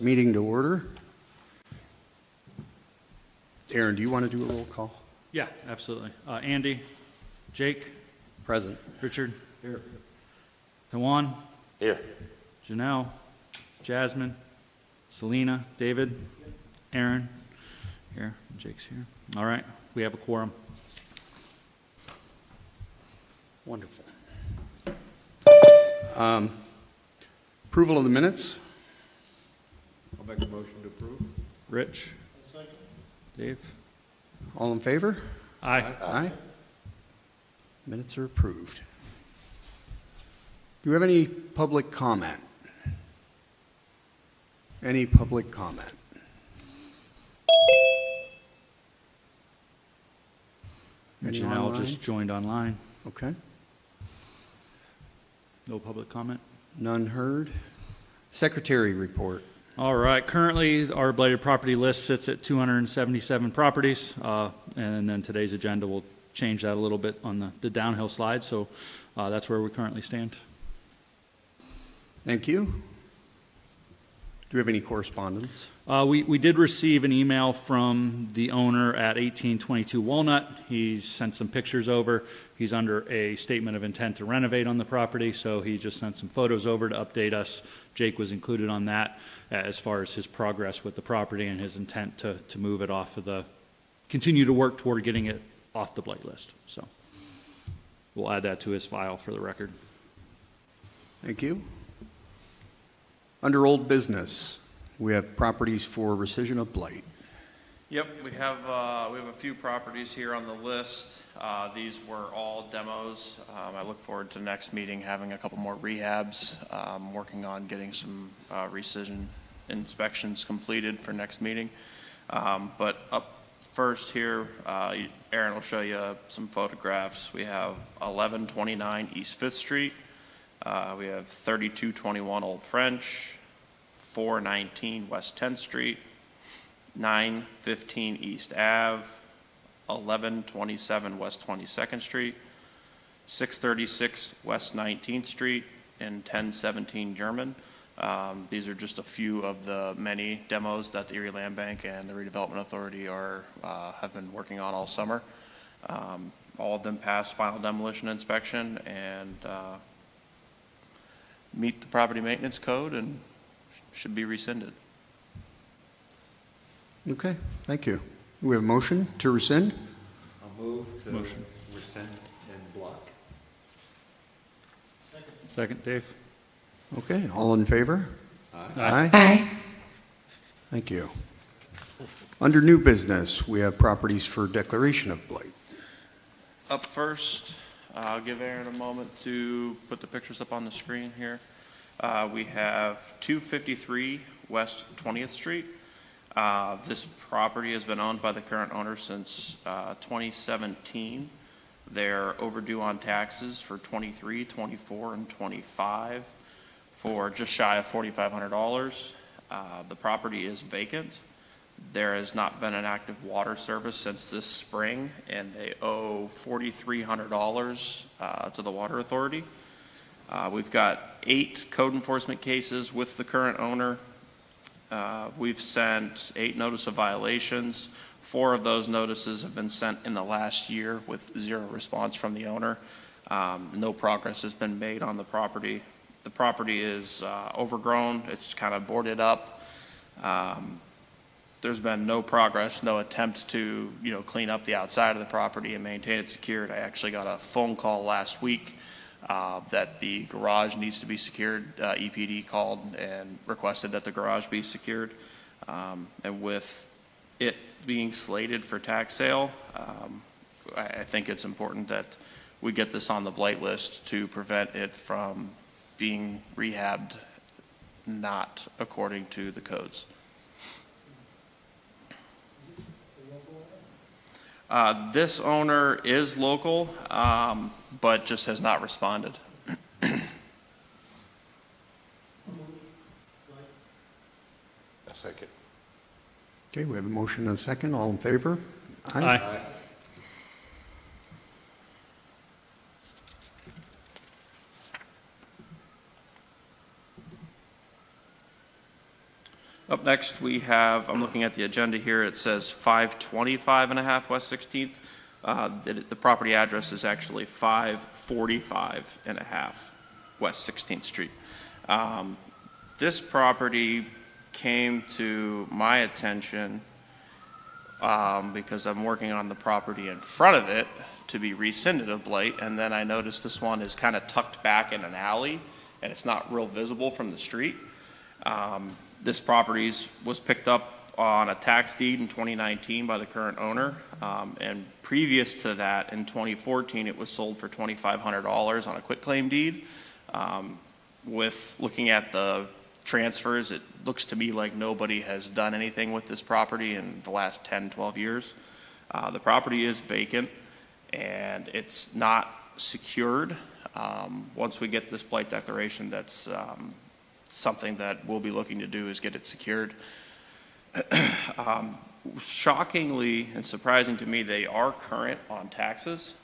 meeting to order. Aaron, do you want to do a roll call? Yeah, absolutely. Andy, Jake, Present. Richard, here. Tawan, Here. Janelle, Jasmine, Selena, David, Aaron, here, Jake's here. All right, we have a quorum. Wonderful. Approval of the minutes? I'll make a motion to approve. Rich? Dave? All in favor? Aye. Aye. Minutes are approved. Do we have any public comment? Any public comment? Any Janelle online? just joined online. Okay. No public comment. None heard. Secretary report. All right, currently our blighted property list sits at 277 properties, and then today's agenda will change that a little bit on the downhill slide, so that's where we currently stand. Thank you. Do we have any correspondence? We did receive an email from the owner at 1822 Walnut. He's sent some pictures over. He's under a statement of intent to renovate on the property, so he just sent some photos over to update us. Jake was included on that as far as his progress with the property and his intent to move it off of continue to work toward getting it off the blight list. So we'll add that to his file for the record. Thank you. Under old business, we have properties for rescission of blight. Yep, we have a few properties here on the list. These were all demos. I look forward to next meeting having a couple more rehabs. Working on getting some rescission inspections completed for next meeting. But up first here, Aaron will show you some photographs. We have 1129 East 5th Street. We have 3221 Old French, 419 West 10th Street, 915 East Ave, 1127 West 22nd Street, 636 West 19th Street, and 1017 German. These are just a few of the many demos that the Erie Land Bank and the Redevelopment Authority have been working on all summer. All of them passed final demolition inspection and meet the property maintenance code and should be rescinded. Okay, thank you. We have a motion to rescind. I'll move to Motion. rescind and block. Second, Dave? Okay, all in favor? Aye. Aye. Thank you. Under new business, we have properties for declaration of blight. Up first, I'll give Aaron a moment to put the pictures up on the screen here. We have 253 West 20th Street. This property has been owned by the current owner since 2017. They're overdue on taxes for 23, 24, and 25 for just shy of $4,500. The property is vacant. There has not been an active water service since this spring, and they owe $4,300 to the Water Authority. We've got 8 code enforcement cases with the current owner. We've sent 8 notice of violations. 4 of those notices have been sent in the last year with 0 response from the owner. No progress has been made on the property. The property is overgrown. It's kind of boarded up. There's been no progress, no attempt to, clean up the outside of the property and maintain it secured. I actually got a phone call last week that the garage needs to be secured. EPD called and requested that the garage be secured. And with it being slated for tax sale, I think it's important that we get this on the blight list to prevent it from being rehabbed not according to the codes. This owner is local, but just has not responded. A second. Okay, we have a motion and a second. All in favor? Aye. Up next, we have, I'm looking at the agenda here, it says 525.5 West 16th. The property address is actually 545.5 West 16th Street. This property came to my attention because I'm working on the property in front of it to be rescinded of blight, and then I noticed this one is kind of tucked back in an alley, and it's not real visible from the street. This property was picked up on a tax deed in 2019 by the current owner, and previous to that, in 2014, it was sold for $2,500 on a quitclaim deed. With looking at the transfers, it looks to me like nobody has done anything with this property in the last 10, 12 years. The property is vacant, and it's not secured. Once we get this blight declaration, that's something that we'll be looking to do, is get it secured. Shockingly and surprising to me, they are current on taxes.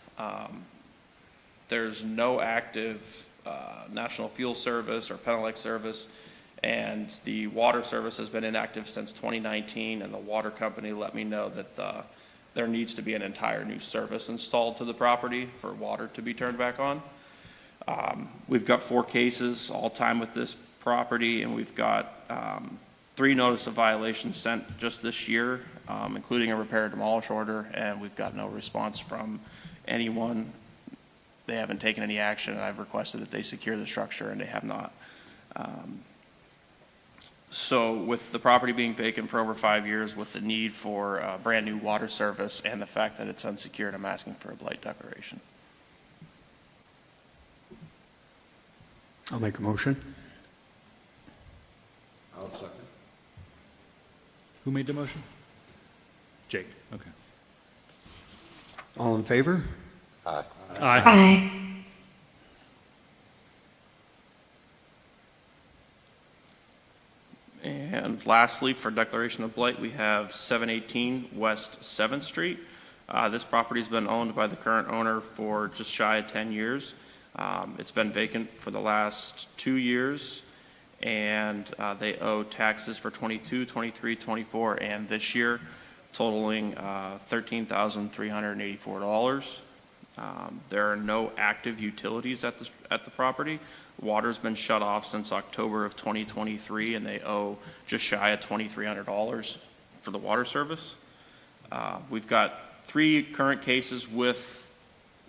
There's no active National Fuel Service or Penelec service, and the water service has been inactive since 2019, and the water company let me know that there needs to be an entire new service installed to the property for water to be turned back on. We've got 4 cases all time with this property, and we've got 3 notice of violations sent just this year, including a repair demolish order, and we've got no response from anyone. They haven't taken any action, and I've requested that they secure the structure, and they have not. So with the property being vacant for over 5 years, with the need for a brand new water service and the fact that it's unsecured, I'm asking for a blight declaration. I'll make a motion. I'll second. Who made the motion? Jake, okay. All in favor? Aye. Aye. Aye. And lastly, for declaration of blight, we have 718 West 7th Street. This property's been owned by the current owner for just shy of 10 years. It's been vacant for the last 2 years, and they owe taxes for 22, 23, 24, and this year, totaling $13,384. There are no active utilities at the property. Water's been shut off since October of 2023, and they owe just shy of $2,300 for the water service. We've got 3 current cases with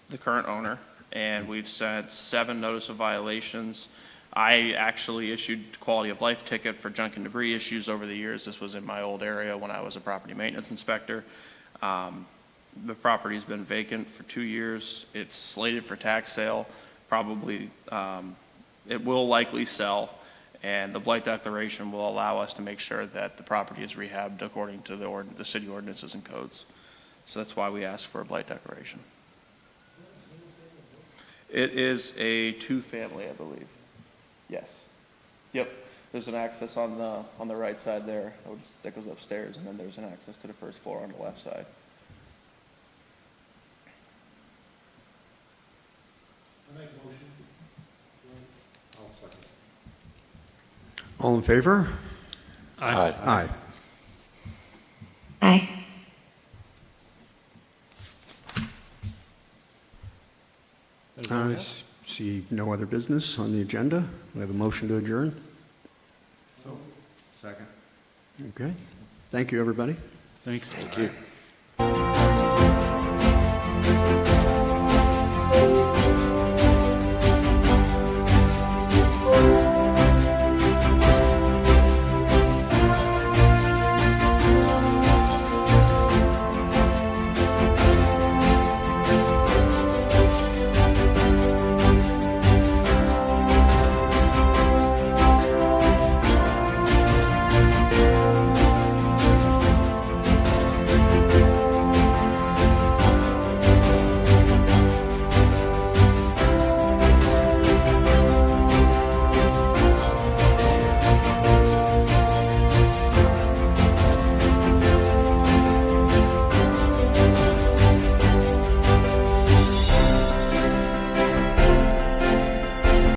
the current owner, and we've sent 7 notice of violations. I actually issued quality of life ticket for junk and debris issues over the years. This was in my old area when I was a property maintenance inspector. The property's been vacant for 2 years. It's slated for tax sale. Probably, it will likely sell, and the blight declaration will allow us to make sure that the property is rehabbed according to the city ordinances and codes. So that's why we asked for a blight declaration. It is a 2-family, I believe. Yes. Yep. There's an access on the right side there that goes upstairs, and then there's an access to the first floor on the left side. I'll second. All in favor? Aye. Aye. Aye. I see no other business on the agenda. We have a motion to adjourn. So, second. Okay. Thank you, everybody. Thanks. Thank you.